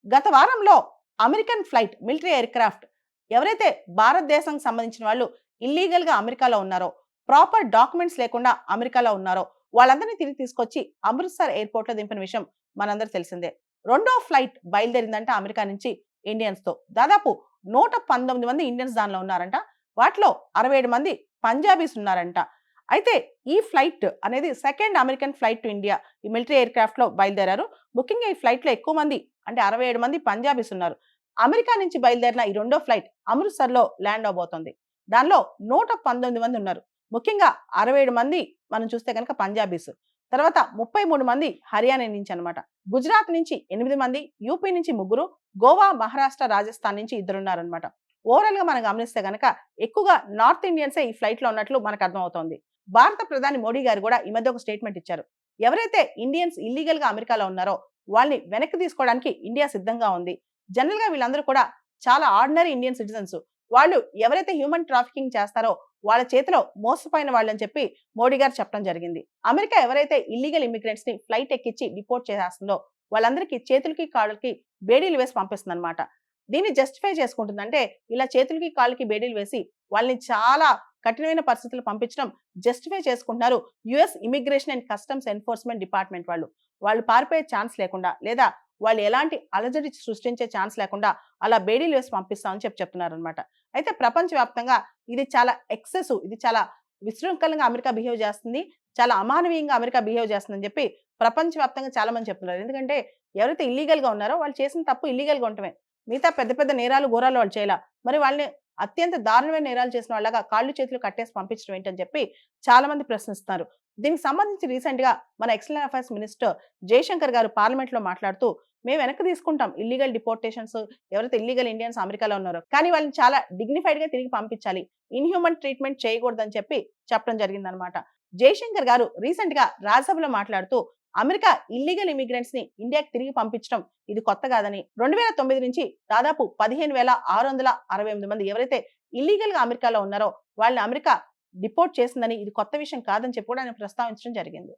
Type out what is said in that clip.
గత వారంలో American flight military aircraft ఎవరైతే భారతదేశానికి సంబంధించిన వాళ్ళు ఇల్లీగల్‌గా అమెరికాలో ఉన్నారో, ప్రాపర్ డాక్యుమెంట్స్ లేకుండా అమెరికాలో ఉన్నారో, వాళ్ళందరినీ తిరిగి తీసుకొచ్చి అమృత్‌సర్ ఎయిర్‌పోర్ట్‌లో దింపిన విషయం మనందరికీ తెలిసిందే. రెండో ఫ్లైట్ బయలుదేరిందంట అమెరికా నుంచి ఇండియన్స్‌తో. దాదాపు 119 మంది ఇండియన్స్ దానిలో ఉన్నారంట. వాటిలో 67 మంది పంజాబీస్ ఉన్నారంట. అయితే ఈ ఫ్లైట్ అనేది second American flight to India. ఈ మిలిటరీ ఎయిర్‌క్రాఫ్ట్‌లో బయలుదేరారు. ముఖ్యంగా ఈ ఫ్లైట్‌లో ఎక్కువ మంది అంటే 67 మంది పంజాబీస్ ఉన్నారు. అమెరికా నుంచి బయలుదేరిన ఈ రెండో ఫ్లైట్ అమృత్‌సర్‌లో ల్యాండ్ అవబోతోంది. దానిలో 119 మంది ఉన్నారు. ముఖ్యంగా 67 మంది మనం చూస్తే గనక పంజాబీస్. తర్వాత 33 మంది హర్యానా నుంచి అన్నమాట. గుజరాత్ నుంచి 8 మంది, యూపీ నుంచి ముగ్గురు, గోవా, మహారాష్ట్ర, రాజస్థాన్ నుంచి ఇద్దరున్నారన్నమాట. ఓవరాల్‌గా మనం గమనిస్తే గనక ఎక్కువగా నార్త్ ఇండియన్సే ఈ ఫ్లైట్‌లో ఉన్నట్లు మనకు అర్థమవుతోంది. భారత ప్రధాని మోడీ గారు కూడా ఈ మధ్య ఒక స్టేట్మెంట్ ఇచ్చారు. ఎవరైతే ఇండియన్స్ ఇల్లీగల్‌గా అమెరికాలో ఉన్నారో వాళ్ళని వెనక్కి తీసుకోవడానికి ఇండియా సిద్ధంగా ఉంది. జనరల్‌గా వీళ్ళందరూ కూడా చాలా ఆర్డినరీ ఇండియన్ సిటిజన్స్. వాళ్ళు ఎవరైతే హ్యూమన్ ట్రాఫికింగ్ చేస్తారో వాళ్ళ చేతిలో మోసపోయిన వాళ్ళని చెప్పి మోడీ గారు చెప్పడం జరిగింది. అమెరికా ఎవరైతే ఇల్లీగల్ ఇమ్మిగ్రెంట్స్‌ని ఫ్లైట్ ఎక్కించి డిపోర్ట్ చేసేస్తుందో వాళ్ళందరికీ చేతులకి, కాళ్ళకి బేడీలు వేసి పంపిస్తుందన్నమాట. దీన్ని జస్టిఫై చేసుకుంటుంది. అంటే ఇలా చేతులకి, కాళ్ళకి బేడీలు వేసి వాళ్ళని చాలా కఠినమైన పరిస్థితులు పంపించడం జస్టిఫై చేసుకుంటున్నారు US immigration and customs enforcement department వాళ్ళు. వాళ్ళు పారిపోయే ఛాన్స్ లేకుండా లేదా వాళ్ళు ఎలాంటి అలజడి సృష్టించే ఛాన్స్ లేకుండా అలా బేడీలు వేసి పంపిస్తామని చెప్తున్నారనమాట. అయితే ప్రపంచవ్యాప్తంగా ఇది చాలా ఎక్సెసివ్, ఇది చాలా విశృంఖలంగా అమెరికా బిహేవ్ చేస్తుంది, చాలా అమానవీయంగా అమెరికా బిహేవ్ చేస్తుందని చెప్పి ప్రపంచవ్యాప్తంగా చాలా మంది చెప్తున్నారు. ఎందుకంటే ఎవరైతే ఇల్లీగల్ గా ఉన్నారో వాళ్ళు చేసిన తప్పు ఇల్లీగల్ గా ఉండటమే. మిగతా పెద్ద పెద్ద నేరాలు ఘోరాలు వాళ్ళు చేయాల. మరి వాళ్ళని అత్యంత దారుణమైన నేరాలు చేసిన వాళ్ళగా కాళ్ళు చేతులు కట్టేసి పంపించడం ఏంటని చెప్పి చాలా మంది ప్రశ్నిస్తున్నారు. దీనికి సంబంధించి రీసెంట్ గా మన ఎక్స్టర్నల్ అఫైర్స్ మినిస్టర్ జయశంకర్ గారు పార్లమెంట్ లో మాట్లాడుతూ మేము వెనక్కి తీసుకుంటాం ఇల్లీగల్ డిపోర్టేషన్స్, ఎవరైతే ఇల్లీగల్ ఇండియన్స్ అమెరికాలో ఉన్నారో, కానీ వాళ్ళని చాలా డిగ్నిఫైడ్ గా తిరిగి పంపించాలి, ఇన్హ్యూమన్ ట్రీట్మెంట్ చేయకూడదని చెప్పి చెప్పడం జరిగిందనమాట. జయశంకర్ గారు రీసెంట్ గా రాజ్యసభలో మాట్లాడుతూ అమెరికా ఇల్లీగల్ ఇమిగ్రెంట్స్ ని ఇండియాకి తిరిగి పంపించడం ఇది కొత్త కాదని, 2009 నుంచి దాదాపు 15,668 మంది ఎవరైతే ఇల్లీగల్ గా అమెరికాలో ఉన్నారో వాళ్ళని అమెరికా డిపోర్ట్ చేసిందని, ఇది కొత్త విషయం కాదని చెప్పి కూడా ఆయన ప్రస్తావించడం జరిగింది.